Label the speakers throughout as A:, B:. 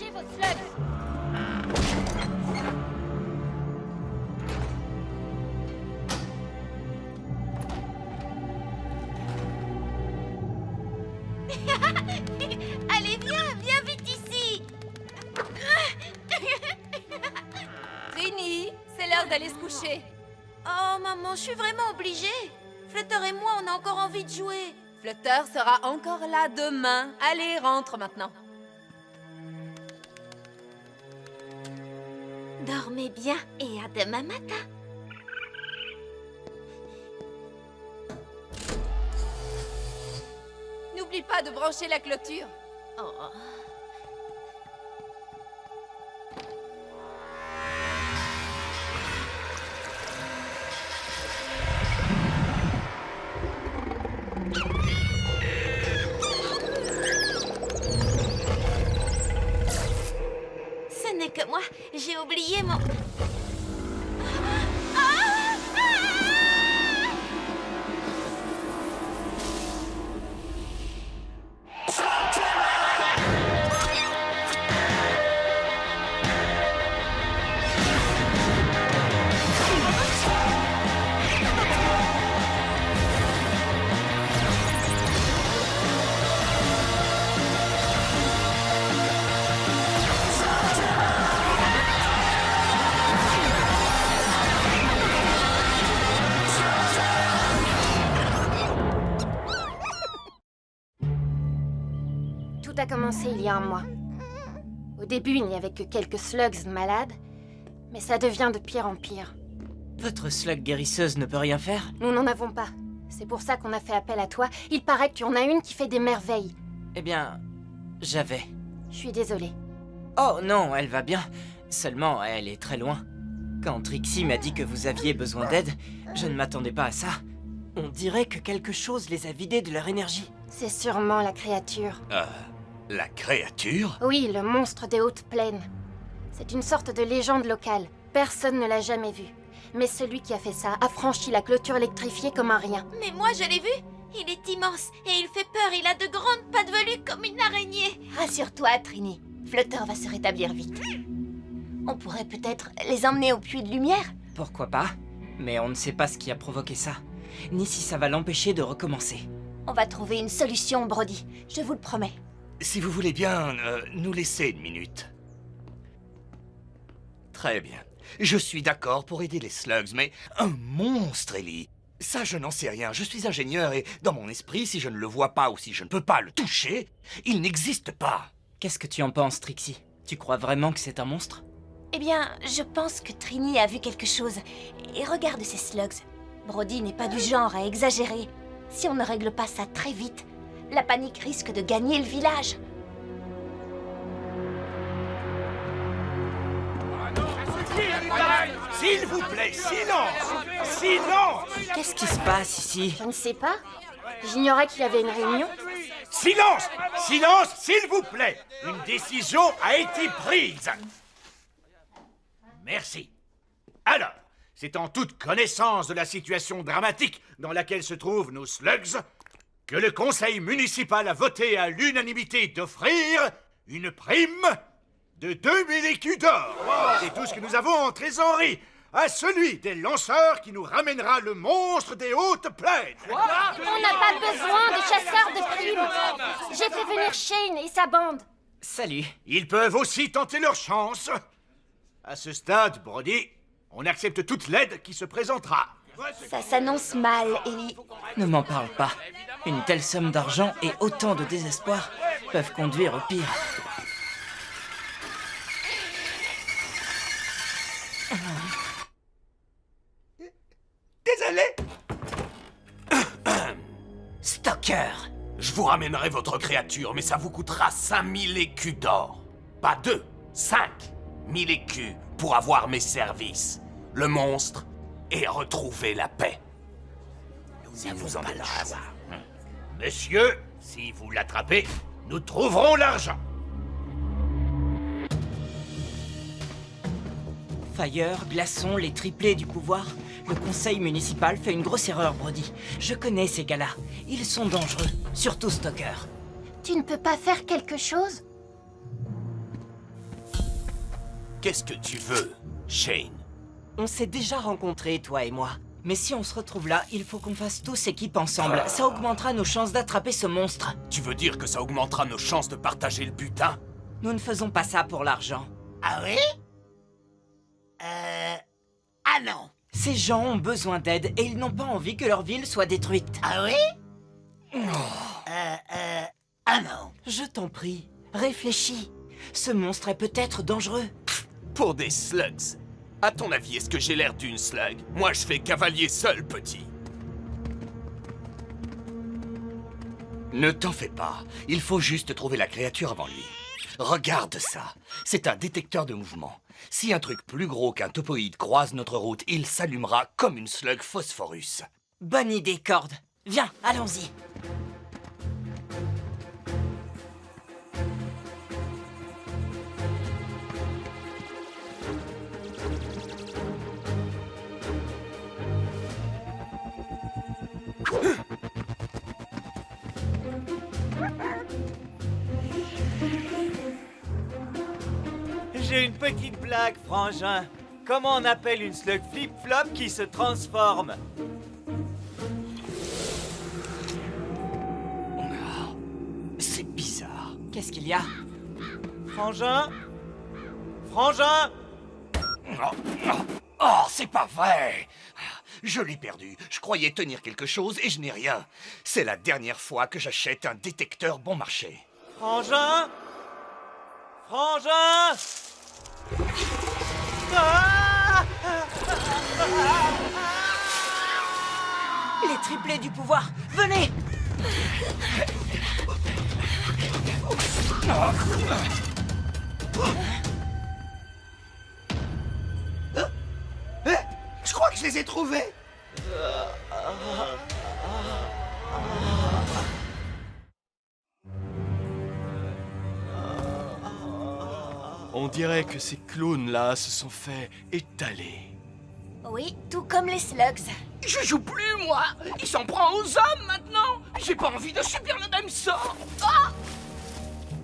A: Lâchez vos slugs.
B: Allez, viens vite ici.
A: Trini, c'est l'heure d'aller se coucher.
B: Oh, maman, je suis vraiment obligée. Flutter et moi, on a encore envie de jouer.
A: Flutter sera encore là demain. Allez, rentre maintenant.
B: Dormez bien et à demain matin.
A: N'oublie pas de brancher la clôture.
B: Oh. Ce n'est que moi, j'ai oublié mon...
C: Tout a commencé il y a un mois. Au début, il n'y avait que quelques slugs malades, mais ça devient de pire en pire.
D: Votre slug guérisseuse ne peut rien faire?
C: Nous n'en avons pas. C'est pour ça qu'on a fait appel à toi. Il paraît que tu en as une qui fait des merveilles.
D: Eh bien, j'avais.
C: Je suis désolée.
D: Oh non, elle va bien. Seulement, elle est très loin. Quand Trixie m'a dit que vous aviez besoin d'aide, je ne m'attendais pas à ça. On dirait que quelque chose les a vidés de leur énergie.
C: C'est sûrement la créature.
E: La créature?
C: Oui, le monstre des hautes plaines. C'est une sorte de légende locale. Personne ne l'a jamais vu. Mais celui qui a fait ça a franchi la clôture électrifiée comme un rien.
B: Mais moi, je l'ai vu. Il est immense et il fait peur. Il a de grandes pattes velues comme une araignée.
F: Rassure-toi, Trini. Flutter va se rétablir vite. On pourrait peut-être les emmener au puits de lumière?
D: Pourquoi pas? Mais on ne sait pas ce qui a provoqué ça. Ni si ça va l'empêcher de recommencer.
F: On va trouver une solution, Brody. Je vous le promets.
E: Si vous voulez bien nous laisser une minute. Très bien. Je suis d'accord pour aider les slugs, mais un monstre, Ellie. Ça, je n'en sais rien. Je suis ingénieur et, dans mon esprit, si je ne le vois pas ou si je ne peux pas le toucher, il n'existe pas.
D: Qu'est-ce que tu en penses, Trixie? Tu crois vraiment que c'est un monstre?
F: Eh bien, je pense que Trini a vu quelque chose. Et regarde ces slugs. Brody n'est pas du genre à exagérer. Si on ne règle pas ça très vite, la panique risque de gagner le village.
E: S'il vous plaît, silence! Silence!
D: Qu'est-ce qui se passe ici?
C: Je ne sais pas. J'ignorais qu'il y avait une réunion.
E: Silence! Silence, s'il vous plaît! Une décision a été prise! Merci. Alors, c'est en toute connaissance de la situation dramatique dans laquelle se trouvent nos slugs que le conseil municipal a voté à l'unanimité d'offrir une prime de 2000 écus d'or. C'est tout ce que nous avons en trésorerie à celui des lanceurs qui nous ramènera le monstre des hautes plaines.
C: On n'a pas besoin de chasseurs de primes. J'ai fait venir Shane et sa bande.
D: Salut.
E: Ils peuvent aussi tenter leur chance. À ce stade, Brody, on accepte toute l'aide qui se présentera.
F: Ça s'annonce mal, Ellie.
D: Ne m'en parle pas. Une telle somme d'argent et autant de désespoir peuvent conduire au pire.
E: Désolé.
D: Stalker!
G: Je vous ramènerai votre créature, mais ça vous coûtera 5000 écus d'or. Pas 2, 5000 écus pour avoir mes services. Le monstre et retrouver la paix.
E: Ça vous en choix. Monsieur, si vous l'attrapez, nous trouverons l'argent.
D: Fire, Glaçon, les triplés du pouvoir. Le conseil municipal fait une grosse erreur, Brody. Je connais ces gars-là. Ils sont dangereux, surtout Stalker.
C: Tu ne peux pas faire quelque chose?
G: Qu'est-ce que tu veux, Shane?
D: On s'est déjà rencontrés, toi et moi. Mais si on se retrouve là, il faut qu'on fasse tous équipe ensemble. Ça augmentera nos chances d'attraper ce monstre.
G: Tu veux dire que ça augmentera nos chances de partager le butin?
D: Nous ne faisons pas ça pour l'argent.
H: Ah oui? Ah non.
D: Ces gens ont besoin d'aide et ils n'ont pas envie que leur ville soit détruite.
H: Ah oui? Ah non.
D: Je t'en prie, réfléchis. Ce monstre est peut-être dangereux.
G: Pour des slugs. À ton avis, est-ce que j'ai l'air d'une slug? Moi, je fais cavalier seul, petit.
I: Ne t'en fais pas. Il faut juste trouver la créature avant lui. Regarde ça. C'est un détecteur de mouvement. Si un truc plus gros qu'un topoïde croise notre route, il s'allumera comme une slug phosphorus.
D: Bonne idée, Cord. Viens, allons-y.
J: J'ai une petite blague, frangin. Comment on appelle une slug flip-flop qui se transforme?
I: C'est bizarre.
D: Qu'est-ce qu'il y a?
J: Frangin? Frangin?
I: Oh, c'est pas vrai! Je l'ai perdu. Je croyais tenir quelque chose et je n'ai rien. C'est la dernière fois que j'achète un détecteur bon marché.
J: Frangin? Frangin? Ah!
D: Les triplés du pouvoir, venez!
I: Je crois que je les ai trouvés!
K: On dirait que ces clowns-là se sont fait étaler.
F: Oui, tout comme les slugs.
I: Je joue plus, moi! Il s'en prend aux hommes, maintenant! J'ai pas envie de subir le même sort!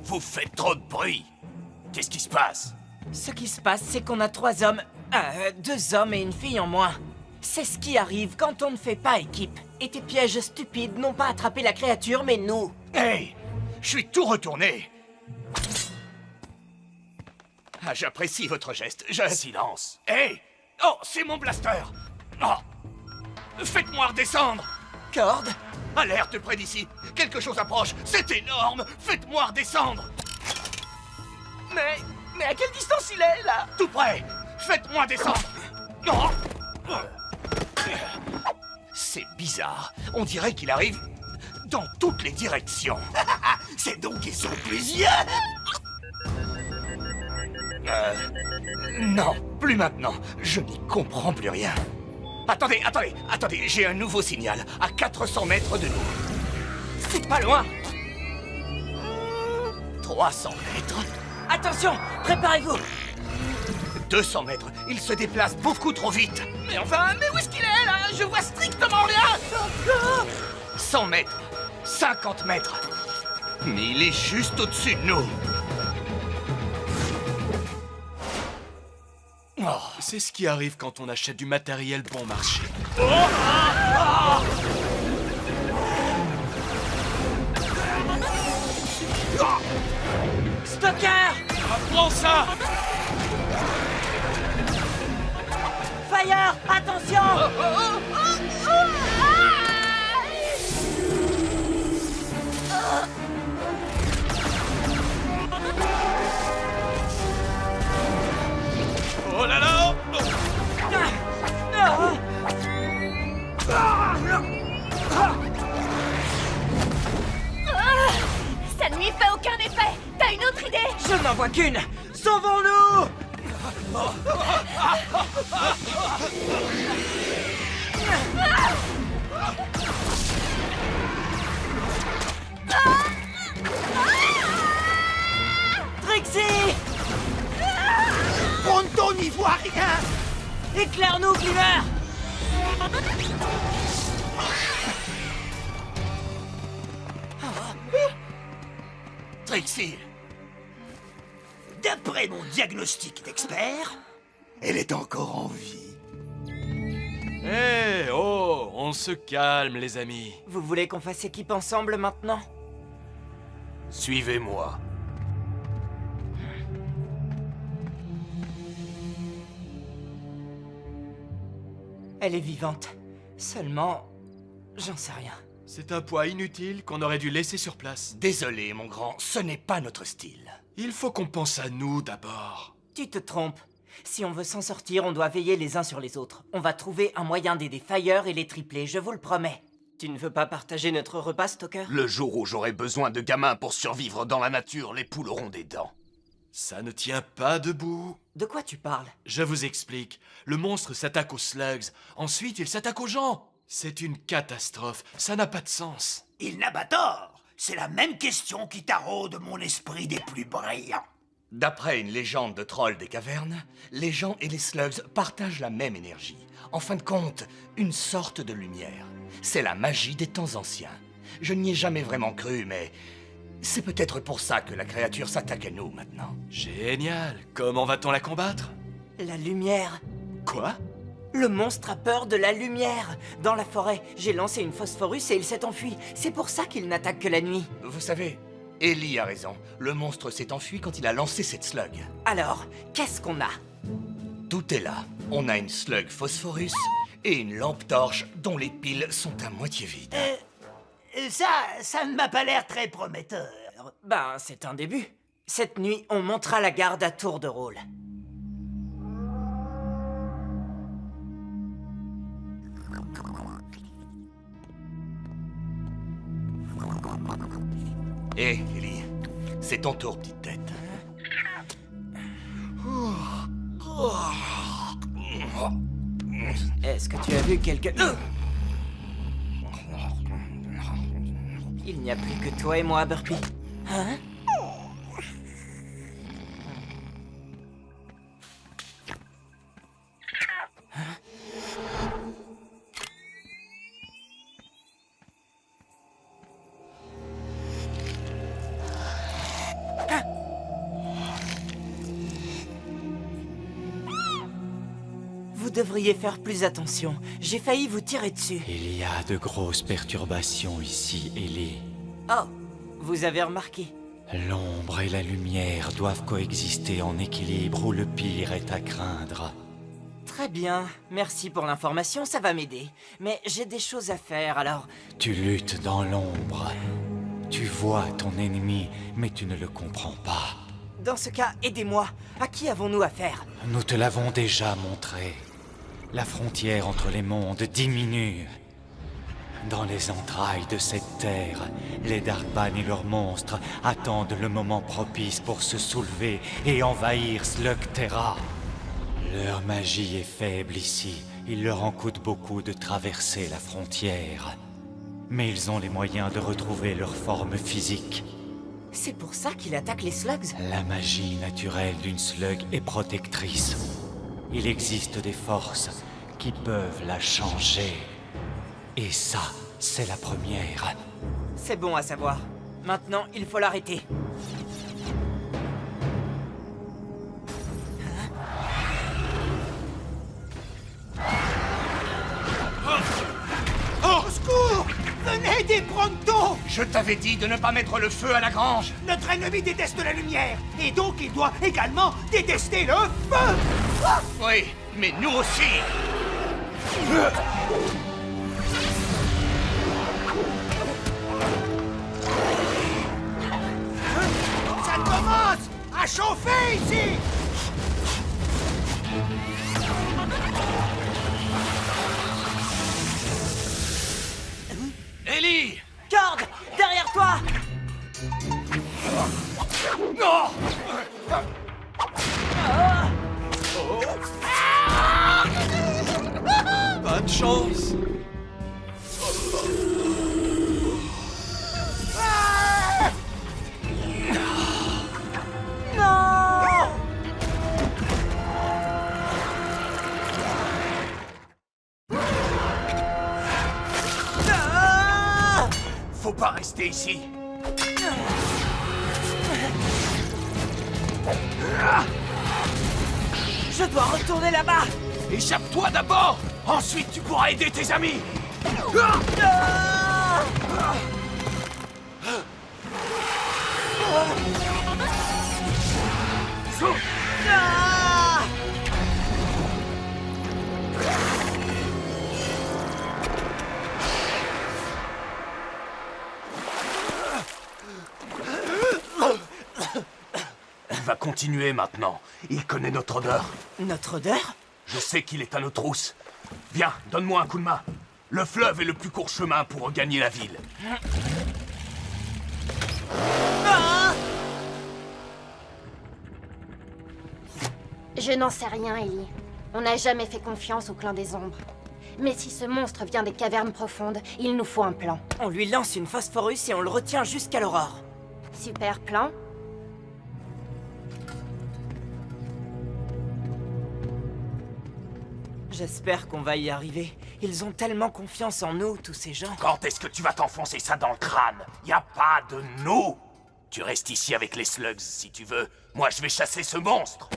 G: Vous faites trop de bruit. Qu'est-ce qui se passe?
D: Ce qui se passe, c'est qu'on a 3 hommes... 2 hommes et une fille en moins. C'est ce qui arrive quand on ne fait pas équipe. Et tes pièges stupides n'ont pas attrapé la créature, mais nous.
I: Hey! Je suis tout retourné! Ah, j'apprécie votre geste.
G: Silence.
I: Hey! Oh, c'est mon blaster! Oh! Faites-moi redescendre!
D: Cord?
I: Alerte près d'ici! Quelque chose approche! C'est énorme! Faites-moi redescendre! Mais à quelle distance il est, là? Tout près! Faites-moi descendre! Oh! C'est bizarre. On dirait qu'il arrive dans toutes les directions. C'est donc qu'ils sont plusieurs! Non, plus maintenant. Je n'y comprends plus rien. Attendez, j'ai un nouveau signal, à 400 mètres de nous.
D: C'est pas loin!
I: 300 mètres,
D: Attention, préparez-vous!
I: 200 mètres, il se déplace beaucoup trop vite. Mais où est-ce qu'il est, là? Je vois strictement rien! 100 mètres, 50 mètres. Mais il est juste au-dessus de nous. Oh.
K: C'est ce qui arrive quand on achète du matériel bon marché.
D: Stalker!
K: Prends ça!
D: Fire! Attention!
K: Oh là là!
F: Ça ne lui fait aucun effet. T'as une autre idée?
D: Je n'en vois qu'une! Sauvons-nous! Trixie!
H: Pronto n'y voit rien.
D: Éclaire-nous, Glimmer!
I: Trixie!
H: d'après mon diagnostic d'expert, elle est encore en vie.
K: Eh oh, on se calme, les amis.
D: Vous voulez qu'on fasse équipe ensemble maintenant?
G: Suivez-moi.
D: Elle est vivante. Seulement... j'en sais rien.
K: C'est un poids inutile qu'on aurait dû laisser sur place.
I: Désolé, mon grand, ce n'est pas notre style.
K: Il faut qu'on pense à nous d'abord.
D: Tu te trompes. Si on veut s'en sortir, on doit veiller les uns sur les autres. On va trouver un moyen d'aider Fire et les triplés, je vous le promets. Tu ne veux pas partager notre repas, Stoker?
G: Le jour où j'aurai besoin de gamins pour survivre dans la nature, les poules auront des dents.
K: Ça ne tient pas debout.
D: De quoi tu parles?
K: Je vous explique. Le monstre s'attaque aux slugs. Ensuite, il s'attaque aux gens. C'est une catastrophe. Ça n'a pas de sens.
H: Il n'a pas tort. C'est la même question qui taraude mon esprit des plus brillants.
I: D'après une légende de trolls des cavernes, les gens et les slugs partagent la même énergie. En fin de compte, une sorte de lumière. C'est la magie des temps anciens. Je n'y ai jamais vraiment cru, mais c'est peut-être pour ça que la créature s'attaque à nous maintenant.
K: Génial. Comment va-t-on la combattre?
D: La lumière.
K: Quoi?
D: Le monstre a peur de la lumière. Dans la forêt, j'ai lancé une phosphorus et il s'est enfui. C'est pour ça qu'il n'attaque que la nuit.
I: Vous savez, Ellie a raison. Le monstre s'est enfui quand il a lancé cette slug.
D: Alors, qu'est-ce qu'on a?
I: Tout est là. On a une slug phosphorus et une lampe torche dont les piles sont à moitié vides.
H: Ça ne m'a pas l'air très prometteur.
D: Ben, c'est un début. Cette nuit, on montera la garde à tour de rôle.
I: Hé, Ellie, c'est ton tour, petite tête.
D: Est-ce que tu as vu quelque... Il n'y a plus que toi et moi, Burpee. Hein? Vous devriez faire plus attention. J'ai failli vous tirer dessus.
L: Il y a de grosses perturbations ici, Ellie.
D: Oh, vous avez remarqué.
L: L'ombre et la lumière doivent coexister en équilibre ou le pire est à craindre.
D: Très bien, merci pour l'information, ça va m'aider. Mais j'ai des choses à faire, alors...
L: Tu luttes dans l'ombre. Tu vois ton ennemi, mais tu ne le comprends pas.
D: Dans ce cas, aidez-moi. À qui avons-nous affaire?
L: Nous te l'avons déjà montré. La frontière entre les mondes diminue. Dans les entrailles de cette terre, les Darkban et leurs monstres attendent le moment propice pour se soulever et envahir Slugterra. Leur magie est faible ici. Il leur en coûte beaucoup de traverser la frontière. Mais ils ont les moyens de retrouver leur forme physique.
D: C'est pour ça qu'il attaque les slugs?
L: La magie naturelle d'une slug est protectrice. Il existe des forces qui peuvent la changer. Et ça, c'est la première.
D: C'est bon à savoir. Maintenant, il faut l'arrêter.
H: Au secours! Venez des pronto!
I: Je t'avais dit de ne pas mettre le feu à la grange.
H: Notre ennemi déteste la lumière, et donc il doit également détester le feu!
I: Oui, mais nous aussi.
H: Ça commence à chauffer ici!
I: Ellie!
D: Cord! Derrière toi!
I: Non!
K: Pas de chance.
D: Non!
G: Faut pas rester ici.
D: dois retourner là-bas.
G: Échappe-toi d'abord. Ensuite, tu pourras aider tes amis. Il va continuer maintenant. Il connaît notre odeur.
D: Notre odeur?
G: Je sais qu'il est à nos trousses. Viens, donne-moi un coup de main. Le fleuve est le plus court chemin pour regagner la ville.
C: Je n'en sais rien, Ellie. On n'a jamais fait confiance au clan des ombres. Mais si ce monstre vient des cavernes profondes, il nous faut un plan.
D: On lui lance une phosphorus et on le retient jusqu'à l'aurore.
C: Super plan.
D: J'espère qu'on va y arriver. Ils ont tellement confiance en nous, tous ces gens.
G: Quand est-ce que tu vas t'enfoncer ça dans le crâne? Y a pas de nous. Tu restes ici avec les slugs si tu veux. Moi, je vais chasser ce monstre.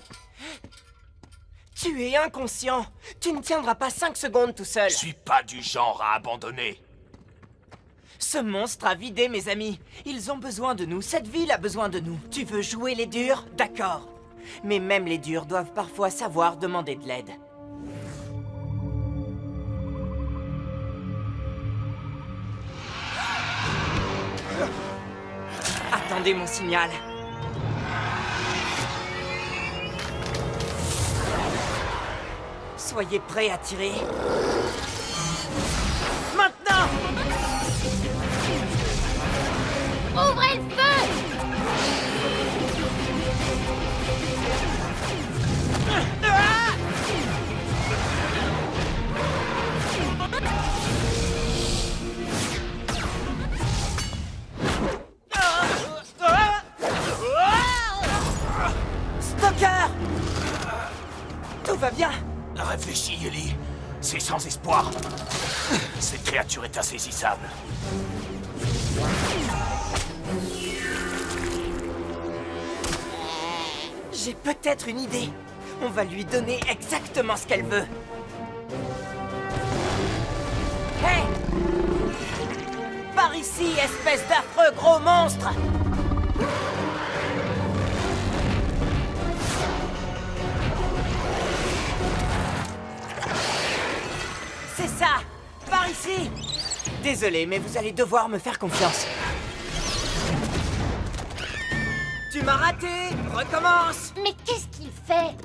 D: Tu es inconscient. Tu ne tiendras pas 5 secondes tout seul.
G: Je suis pas du genre à abandonner.
D: Ce monstre a vidé mes amis. Ils ont besoin de nous. Cette ville a besoin de nous. Tu veux jouer les durs? D'accord. Mais même les durs doivent parfois savoir demander de l'aide. Attendez mon signal. Soyez prêts à tirer. Maintenant!
B: Ouvrez le feu!
D: Stoker! Tout va bien?
G: Réfléchis, Ellie. C'est sans espoir. Cette créature est insaisissable.
D: J'ai peut-être une idée. On va lui donner exactement ce qu'elle veut. Hey! Par ici, espèce d'affreux gros monstre! C'est ça! Par ici! Désolé, mais vous allez devoir me faire confiance. Tu m'as raté! Recommence!
C: Mais qu'est-ce qu'il fait?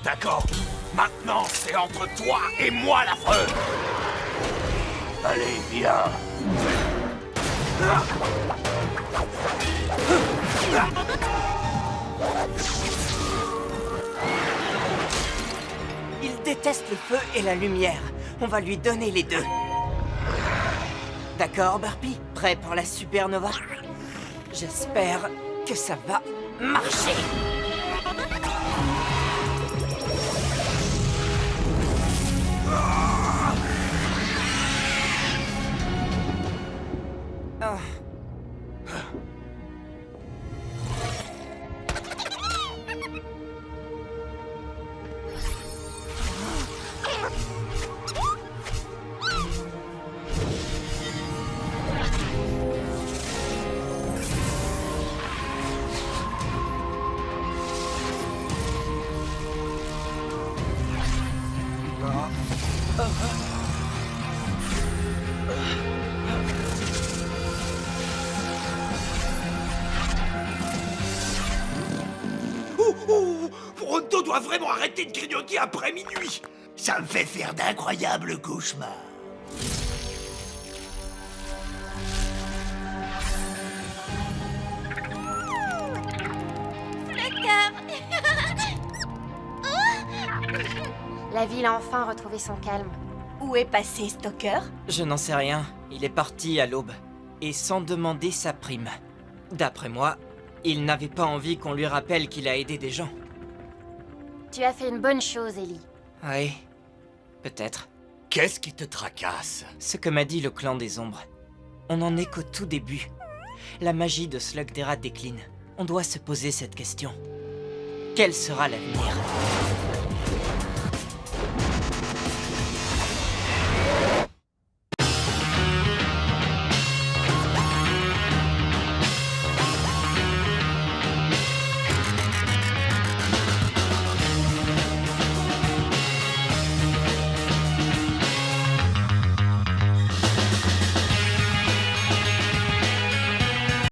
G: D'accord. Maintenant, c'est entre toi et moi, l'affreux. Allez, viens.
D: Il déteste le feu et la lumière. On va lui donner les deux. D'accord, Barbie? Prêt pour la supernova? J'espère que ça va marcher. Ah.
H: Pronto doit vraiment arrêter de grignoter après minuit. Ça me fait faire d'incroyables cauchemars.
C: La ville a enfin retrouvé son calme.
F: Où est passé Stoker?
D: Je n'en sais rien. Il est parti à l'aube. Et sans demander sa prime. D'après moi, il n'avait pas envie qu'on lui rappelle qu'il a aidé des gens.
C: Tu as fait une bonne chose, Ellie.
D: Oui, peut-être.
I: Qu'est-ce qui te tracasse?
D: Ce que m'a dit le clan des ombres. On n'en est qu'au tout début. La magie de Slugdera décline. On doit se poser cette question. Quel sera l'avenir ?